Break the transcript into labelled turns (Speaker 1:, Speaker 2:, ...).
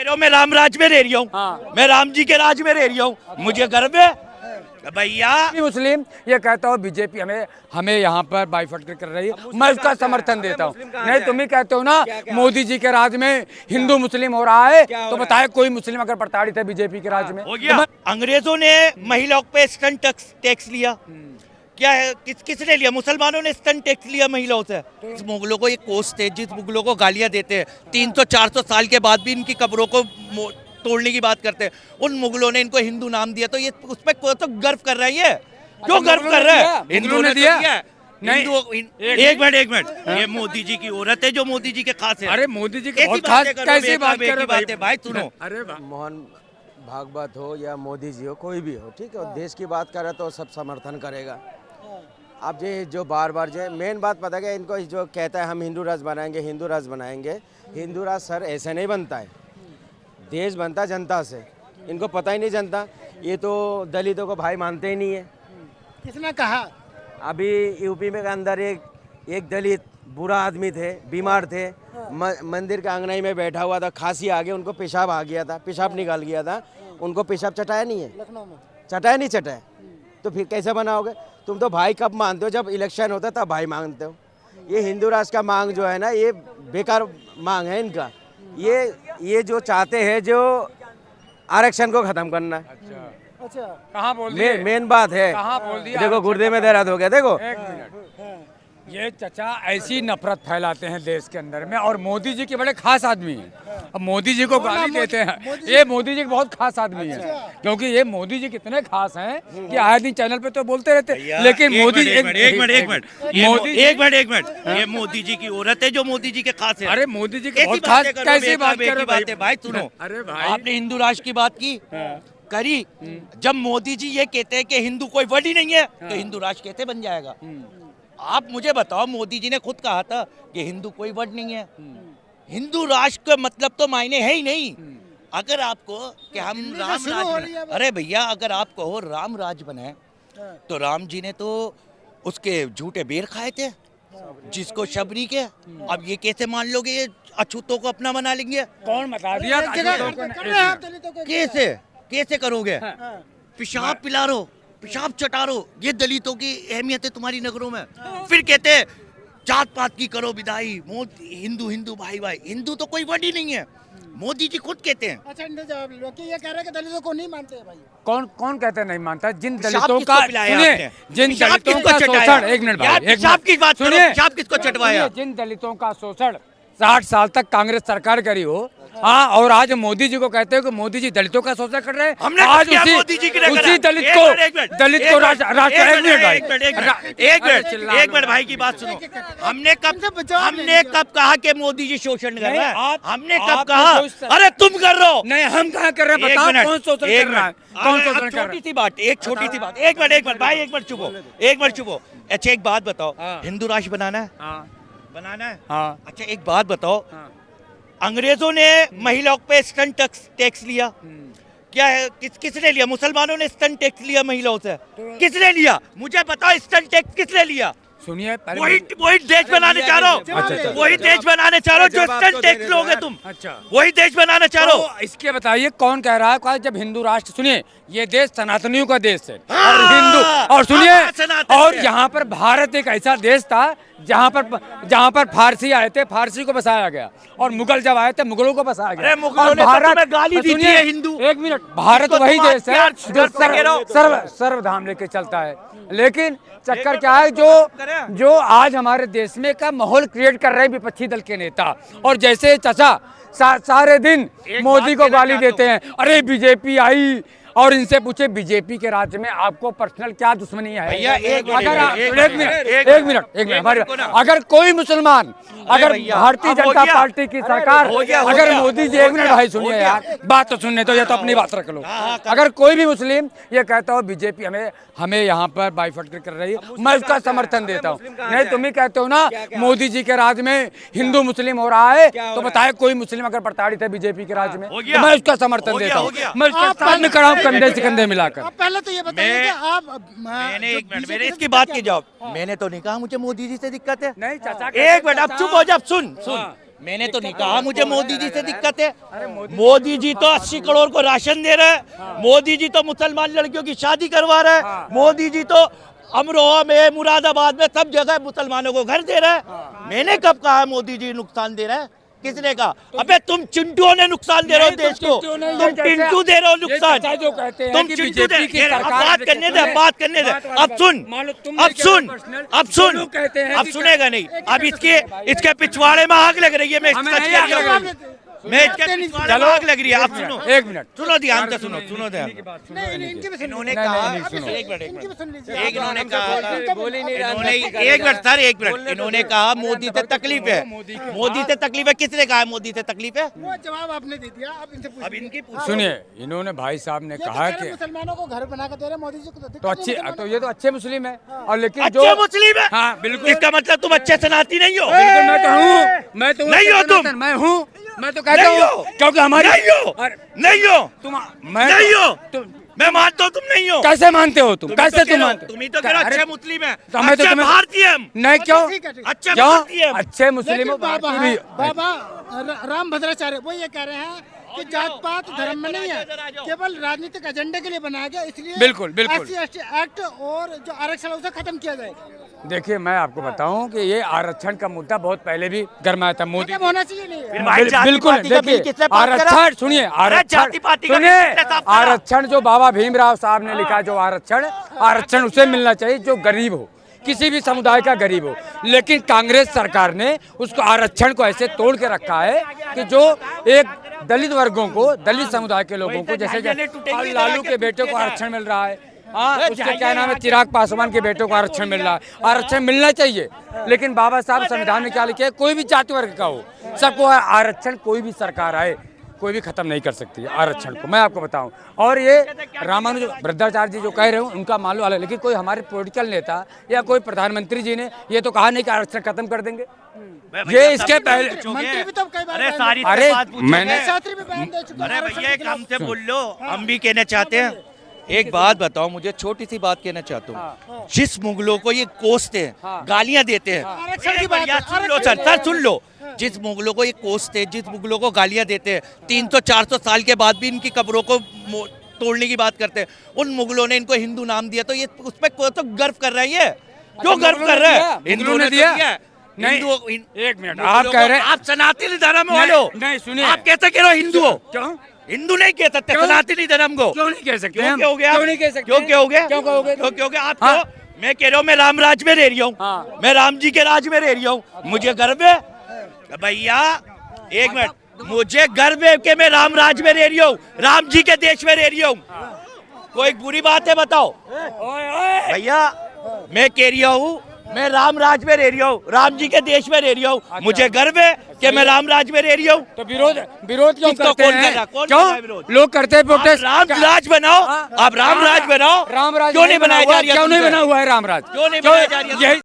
Speaker 1: कह रहे हो मैं राम राज में रह रही हूँ।
Speaker 2: हाँ।
Speaker 1: मैं राम जी के राज में रह रही हूँ, मुझे गर्व है भैया।
Speaker 2: मुस्लिम ये कहता हो बीजेपी हमें हमें यहाँ पर बाइफर्केट कर रही है, मैं उसका समर्थन देता हूँ। नहीं तुम ही कहते हो ना मोदी जी के राज में हिंदू मुस्लिम हो रहा है, तो बताए कोई मुस्लिम अगर प्रताड़ित है बीजेपी के राज में।
Speaker 1: हो गया। अंग्रेजों ने महिलाओं पे स्टंट टैक्स लिया, क्या है किसने लिया? मुसलमानों ने स्टंट टैक्स लिया महिलाओं से। इस मुगलों को ये कोस थे, जिस मुगलों को गालियां देते हैं 300-400 साल के बाद भी इनकी कब्रों को तोड़ने की बात करते हैं, उन मुगलों ने इनको हिंदू नाम दिया, तो ये उस पर तो गर्व कर रहा है। ये क्यों गर्व कर रहा है? हिंदू ने दिया। एक मिनट ये मोदी जी की औरत है जो मोदी जी के खास है।
Speaker 2: अरे मोदी जी के बहुत खास कैसी बात कर रहे हो
Speaker 1: भाई? सुनो,
Speaker 2: अरे
Speaker 3: मोहन भागवत हो या मोदी जी हो, कोई भी हो, ठीक है, देश की बात करे तो सब समर्थन करेगा। अब ये जो बार बार जो मेन बात पता है, इनको जो कहता है हम हिंदू राष्ट्र बनाएंगे, हिंदू राष्ट्र बनाएंगे, हिंदू राष्ट्र सर ऐसे नहीं बनता है, देश बनता जनता से। इनको पता ही नहीं जनता, ये तो दलितों को भाई मानते ही नहीं है।
Speaker 4: किसने कहा?
Speaker 3: अभी यूपी में के अंदर एक दलित बुरा आदमी थे, बीमार थे, मंदिर के आंगनाई में बैठा हुआ था, खांसी आ गई, उनको पेशाब आ गया था, पेशाब निकाल गया था, उनको पेशाब चटाया नहीं है,
Speaker 4: लखनऊ में
Speaker 3: चटाया नहीं चटाया, तो फिर कैसे बनाओगे? तुम तो भाई कब मानते हो? जब इलेक्शन होता है तब भाई मांगते हो। ये हिंदू राष्ट्र का मांग जो है ना, ये बेकार मांग है इनका। ये जो चाहते हैं जो आरक्षण को खत्म करना है।
Speaker 4: अच्छा
Speaker 2: कहाँ बोल दिए?
Speaker 3: मेन बात है,
Speaker 2: कहाँ बोल दिया?
Speaker 3: देखो गुर्दे में दर्द हो गया। देखो
Speaker 2: एक मिनट, ये चचा ऐसी नफरत फैलाते हैं देश के अंदर में, और मोदी जी के बड़े खास आदमी हैं। अब मोदी जी को गाली देते हैं, ये मोदी जी के बहुत खास आदमी हैं, क्योंकि ये मोदी जी कितने खास हैं कि आए दिन चैनल पे तो बोलते रहते हैं, लेकिन मोदी
Speaker 1: एक मिनट ये मोदी जी की औरत है जो मोदी जी के खास है।
Speaker 2: अरे मोदी जी के बहुत खास कैसी बात कर रहे हो
Speaker 1: भाई? सुनो,
Speaker 2: अरे भाई
Speaker 1: आपने हिंदू राष्ट्र की बात की करी, जब मोदी जी ये कहते हैं कि हिंदू कोई वर्ड ही नहीं है, तो हिंदू राष्ट्र कैसे बन जाएगा? आप मुझे बताओ, मोदी जी ने खुद कहा था कि हिंदू कोई वर्ड नहीं है। हिंदू राष्ट्र का मतलब तो मायने है ही नहीं। अगर आपको कि हम राम राज बने, अरे भैया अगर आप कहो राम राज बने, तो राम जी ने तो उसके झूठे बेर खाए थे, जिसको शबरी के। अब ये कैसे मान लोगे ये अछूतों को अपना बना लेंगे?
Speaker 2: कौन बता दिया?
Speaker 1: कैसे करोगे? पेशाब पिला रो, पेशाब चटा रो, ये दलितों की अहमियत है तुम्हारी नगरों में। फिर कहते हैं जात पात की करो विदाई, हिंदू हिंदू भाई भाई। हिंदू तो कोई वर्ड ही नहीं है, मोदी जी खुद कहते हैं।
Speaker 4: अच्छा इनका जवाब लो कि ये कह रहे हैं कि दलितों को नहीं मानते हैं भाई।
Speaker 2: कौन कहते हैं नहीं मानता? जिन
Speaker 1: पेशाब
Speaker 2: दलितों
Speaker 1: किसको
Speaker 2: का
Speaker 1: पिलाया
Speaker 2: सुनिए,
Speaker 1: आपने?
Speaker 2: जिन
Speaker 1: पेशाब
Speaker 2: दलितों
Speaker 1: किसको
Speaker 2: का
Speaker 1: चटाया?
Speaker 2: शोषण, एक मिनट
Speaker 1: यार,
Speaker 2: भाई, एक
Speaker 1: पेशाब
Speaker 2: मिनट
Speaker 1: की बात करो,
Speaker 2: सुनिए,
Speaker 1: पेशाब किसको चटवाया?
Speaker 2: जिन दलितों का शोषण 60 साल तक कांग्रेस सरकार करी हो, हाँ, और आज मोदी जी को कहते हो कि मोदी जी दलितों का शोषण कर रहे हैं।
Speaker 1: हमने
Speaker 2: आज
Speaker 1: मोदी जी की
Speaker 2: उसी दलित को
Speaker 1: एक मिनट भाई की बात सुनो। हमने कब कहा कि मोदी जी शोषण कर रहा है? हमने कब कहा? अरे तुम कर रहे हो।
Speaker 2: नहीं, हम कहाँ कर रहे हैं? बताओ कौन शोषण कर रहा है? कौन शोषण कर रहा है?
Speaker 1: छोटी सी बात, एक छोटी सी बात, एक मिनट भाई, एक मिनट चुपो। अच्छा एक बात बताओ, हिंदू राष्ट्र बनाना है?
Speaker 2: हाँ।
Speaker 1: अच्छा एक बात बताओ, अंग्रेजों ने महिलाओं पे स्टंट टैक्स लिया, क्या है किसने लिया? मुसलमानों ने स्टंट टैक्स लिया महिलाओं से। किसने लिया? मुझे बताओ, स्टंट टैक्स किसने लिया?
Speaker 2: सुनिए,
Speaker 1: वही देश बनाने चाह रहे हो, वही देश बनाने चाह रहे हो जो स्टंट टैक्स लोगे तुम।
Speaker 2: अच्छा,
Speaker 1: वही देश बनाने चाह रहे हो।
Speaker 2: तो इसके बताइए कौन कह रहा है जब हिंदू राष्ट्र? सुनिए, ये देश सनातनियों का देश है और हिंदू, और सुनिए, और यहाँ पर भारत एक ऐसा देश था जहाँ पर फारसी आए थे, फारसी को बसाया गया, और मुगल जब आए थे मुगलों को बसाया गया।
Speaker 1: और भारत गाली दी थी हिंदू।
Speaker 2: एक मिनट, भारत वही देश है जो सर्वधाम लेके चलता है, लेकिन चक्कर क्या है जो आज हमारे देश में का माहौल क्रिएट कर रहे हैं विपक्षी दल के नेता। और जैसे चचा सारे दिन मोदी को गाली देते हैं, अरे बीजेपी आई, और इनसे पूछे बीजेपी के राज्य में आपको पर्सनल क्या दुश्मनी है? एक मिनट, अगर कोई मुसलमान, अगर भारतीय जनता पार्टी की सरकार, अगर मोदी जी, एक मिनट भाई सुनिए यार, बात तो सुनने तो, ये तो अपनी बात रख लो। अगर कोई भी मुस्लिम ये कहता हो बीजेपी हमें यहाँ पर बाइफर्केट कर रही है, मैं उसका समर्थन देता हूँ। नहीं तुम ही कहते हो ना मोदी जी के राज में हिंदू मुस्लिम हो रहा है, तो बताए कोई मुस्लिम अगर प्रताड़ित है बीजेपी के राज में, तो मैं उसका समर्थन देता हूँ, मैं उसका सामने खड़ा हूँ कंधे से कंधे मिलाकर।
Speaker 4: पहले तो ये बताइए कि आप
Speaker 1: मैंने इसकी बात की जवाब, मैंने तो नहीं कहा मुझे मोदी जी से दिक्कत है।
Speaker 2: नहीं चाचा,
Speaker 1: एक मिनट, अब चुप हो जा, सुन। मैंने तो नहीं कहा मुझे मोदी जी से दिक्कत है। मोदी जी तो 80 करोड़ को राशन दे रहे हैं। मोदी जी तो मुसलमान लड़कियों की शादी करवा रहे हैं। मोदी जी तो अमरोहा में, मुरादाबाद में, सब जगह मुसलमानों को घर दे रहे हैं। मैंने कब कहा मोदी जी नुकसान दे रहे हैं? किसने कहा? अबे तुम चिंटुओं ने नुकसान दे रहे हो देश को। तुम पिंटू दे रहे हो नुकसान। तुम चिंटू दे। अब बात करने दे, बात करने दे। अब सुन, अब सुन, अब सुन, अब सुनेगा नहीं। अब इसके पिछवाड़े में आग लग रही है। मैं इसके पिछवाड़े में आग लग रही है। अब सुनो,
Speaker 2: एक मिनट
Speaker 1: सुनो ध्यान से, सुनो ध्यान।
Speaker 4: इन्होंने
Speaker 1: कहा, एक मिनट, इन्होंने कहा, एक मिनट सर, एक मिनट। इन्होंने कहा मोदी से तकलीफ है। मोदी से तकलीफ है। किसने कहा मोदी से तकलीफ है?
Speaker 4: वो जवाब आपने दे दिया, अब इनसे पूछिए।
Speaker 1: अब इनकी
Speaker 2: सुनिए, इन्होंने भाई साहब ने कहा कि
Speaker 4: मुसलमानों को घर बना के दे रहे मोदी जी को,
Speaker 2: तो अच्छे, तो ये तो अच्छे मुस्लिम है। और लेकिन
Speaker 1: अच्छे मुस्लिम है।
Speaker 2: हाँ बिल्कुल,
Speaker 1: इसका मतलब तुम अच्छे सनाती नहीं हो।
Speaker 2: बिल्कुल मैं तो हूँ, मैं तो
Speaker 1: नहीं हो तुम।
Speaker 2: मैं हूँ, मैं तो कहता हूँ क्योंकि हमारी
Speaker 1: नहीं हो, नहीं हो
Speaker 2: तुम, मैं
Speaker 1: नहीं हो। मैं मानता हूँ तुम नहीं हो।
Speaker 2: कैसे मानते हो तुम? कैसे तुम मानते हो?
Speaker 1: तुम ही तो कह रहे हो अच्छे मुस्लिम है।
Speaker 2: तो हमें तो
Speaker 1: अच्छे
Speaker 2: तुम्हें
Speaker 1: भारतीय हम।
Speaker 2: नहीं क्यों?
Speaker 1: अच्छे भारतीय हम।
Speaker 2: अच्छे मुस्लिमों
Speaker 4: बाबा
Speaker 2: भारतीय भी
Speaker 4: बाबा राम भद्राचार्य वो ये कह रहे हैं कि जात पात धर्म में नहीं है, केवल राजनीतिक एजेंडे के लिए बनाया गया, इसलिए
Speaker 2: बिल्कुल, बिल्कुल।
Speaker 4: SC/ST एक्ट और जो आरक्षण है उसे खत्म किया जाएगा।
Speaker 2: देखिए, मैं आपको बताऊं कि ये आरक्षण का मुद्दा बहुत पहले भी गरमाया था मोदी।
Speaker 4: खत्म होना चाहिए नहीं है।
Speaker 1: भाई जाति
Speaker 2: बिल्कुल,
Speaker 1: पाति का बिल
Speaker 2: देखिए
Speaker 1: किसने पास करा?
Speaker 2: आरक्षण सुनिए,
Speaker 1: जाति पाति का बिल
Speaker 2: सुनिए,
Speaker 1: किसने पास करा?
Speaker 2: आरक्षण जो बाबा भीमराव साहब ने लिखा, जो आरक्षण उसे मिलना चाहिए जो गरीब हो, किसी भी समुदाय का गरीब हो। लेकिन कांग्रेस सरकार ने उसको आरक्षण को ऐसे तोड़ के रखा है कि जो एक दलित वर्गों को, दलित समुदाय के लोगों को, जैसे लालू के बेटे को आरक्षण मिल रहा है, हाँ उसके क्या नाम है, चिराग पासवान के बेटे को आरक्षण मिल रहा है। आरक्षण मिलना चाहिए, लेकिन बाबा साहब संविधान में क्या लिखे है? कोई भी जाति वर्ग का हो, सबको आरक्षण, कोई भी सरकार आए, कोई भी खत्म नहीं कर सकती है आरक्षण को, मैं आपको बताऊं। और ये रामानुज भद्राचार्य जी जो कह रहे हो उनका मान लो अलग, लेकिन कोई हमारे पॉलिटिकल नेता या कोई प्रधानमंत्री जी ने ये तो कहा नहीं कि आरक्षण खत्म कर देंगे। ये इसके पहले
Speaker 4: मंत्री भी तो कई बार
Speaker 1: अरे सारी
Speaker 2: अरे
Speaker 1: बात पूछोगे।
Speaker 2: मैंने
Speaker 4: छात्र भी बयान दे चुके हैं
Speaker 1: अरे
Speaker 4: आरक्षण
Speaker 1: भैया
Speaker 4: के
Speaker 1: एक
Speaker 4: खिलाफ।
Speaker 1: हमसे बोल लो, हम भी कहना चाहते हैं। एक बात बताओ मुझे, छोटी सी बात कहना चाहता हूँ। जिस मुगलों को ये कोसते हैं, गालियां देते हैं,
Speaker 4: आरक्षण की बात है,
Speaker 1: सुन लो सर, सुन लो। जिस मुगलों को ये कोसते, जिस मुगलों को गालियां देते हैं, 300-400 साल के बाद भी इनकी कब्रों को तोड़ने की बात करते हैं, उन मुगलों ने इनको हिंदू नाम दिया, तो ये उस पर तो गर्व कर रहे हैं। ये क्यों गर्व कर रहे हैं?
Speaker 2: हिंदुओं ने दिया। नहीं, एक मिनट, आप कह रहे हैं
Speaker 1: आप सनातनी धर्म वाले हो।
Speaker 2: नहीं सुनिए,
Speaker 1: आप कैसे कह रहे हो हिंदू हो?
Speaker 2: क्यों?
Speaker 1: हिंदू नहीं कह सकते सनातनी धर्म को।
Speaker 2: क्यों नहीं कह सकते?
Speaker 1: क्यों कहोगे आप?
Speaker 2: क्यों नहीं कह सकते?
Speaker 1: क्यों कहोगे?
Speaker 2: क्यों कहोगे?
Speaker 1: क्यों कहोगे आप?
Speaker 2: हाँ।
Speaker 1: क्यों? मैं कह रहा हूँ मैं राम राज में रह रही हूँ।
Speaker 2: हाँ।
Speaker 1: मैं राम जी के राज में रह रही हूँ, मुझे गर्व है भैया। एक मिनट, मुझे गर्व है कि मैं राम राज में रह रही हूँ, राम जी के देश में रह रही हूँ। कोई बुरी बात है बताओ भैया? मैं कह रही हूँ मैं राम राज में रह रही हूँ, राम जी के देश में रह रही हूँ, मुझे गर्व है कि मैं राम राज में रह रही हूँ।
Speaker 2: तो विरोध क्यों
Speaker 1: किसको
Speaker 2: करते
Speaker 1: कौन
Speaker 2: हैं?
Speaker 1: कर रहा? कौन कर रहा है
Speaker 2: क्यों
Speaker 1: विरोध?
Speaker 2: लोग करते हैं प्रोटेस्ट?
Speaker 1: राम राज बनाओ, आप राम राज बनाओ।
Speaker 2: राम राज
Speaker 1: क्यों नहीं बनाया जा रहा?
Speaker 2: क्यों नहीं बना हुआ है राम राज?
Speaker 1: क्यों नहीं बनाया जा रहा?
Speaker 2: यही